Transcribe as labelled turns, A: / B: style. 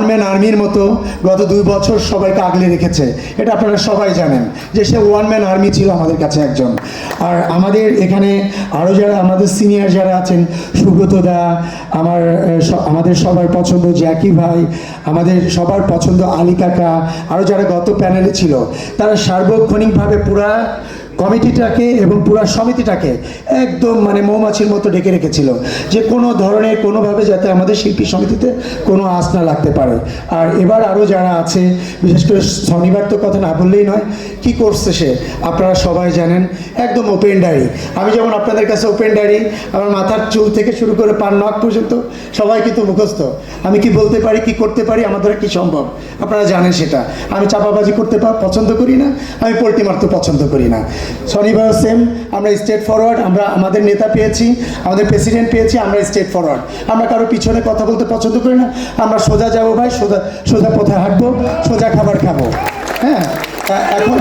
A: One man আর্মির মতো গত 2 বছর সবাইকে আগলে রেখেছে। এটা আপনারা সবাই জানেন যে সে ওয়ান ম্যান আর্মি ছিল আমাদের কাছে একজন। আর আমাদের এখানে আরও যারা আমাদের সিনিয়র যারা আছেন, সুব্রত দা, আমাদের সবার পছন্দ জ্যাকি ভাই, আমাদের সবার পছন্দ আলী কাকা, আরও যারা গত প্যানেলে ছিল, তারা সার্বক্ষণিকভাবে পুরা কমিটিটাকে এবং পুরা সমিতিটাকে একদম মানে মৌমাছির মতো ডেকে রেখেছিল যে কোনো ধরনের কোনোভাবে যাতে আমাদের শিল্পী সমিতিতে কোনো আঁচ না লাগতে পারে। আর এবার আরও যারা আছে, বিশেষ করে শনিবার তো কথা না বললেই নয়, কি করছে সে আপনারা সবাই জানেন, একদম ওপেন ডায়েরি। আমি যেমন আপনাদের কাছে ওপেন ডায়েরি, আমার মাথার চুল থেকে শুরু করে পান নখ পর্যন্ত সবাই কিন্তু মুখস্থ। আমি কি বলতে পারি, কি করতে পারি, আমার দ্বারা কি সম্ভব আপনারা জানেন সেটা। আমি চাপাবাজি করতে পছন্দ করি না, আমি পোল্ট্রি মারতে পছন্দ করি না। শনিবার সেম, আমরা স্ট্রেট ফরওয়ার্ড, আমরা আমাদের নেতা পেয়েছি, আমাদের প্রেসিডেন্ট পেয়েছি, আমরা স্ট্রেট ফরওয়ার্ড। আমরা কারো পিছনে কথা বলতে পছন্দ করি না, আমরা সোজা যাবো ভাই, সোজা সোজা পথে হাঁটবো, সোজা খাবার খাবো। হ্যাঁ, এখন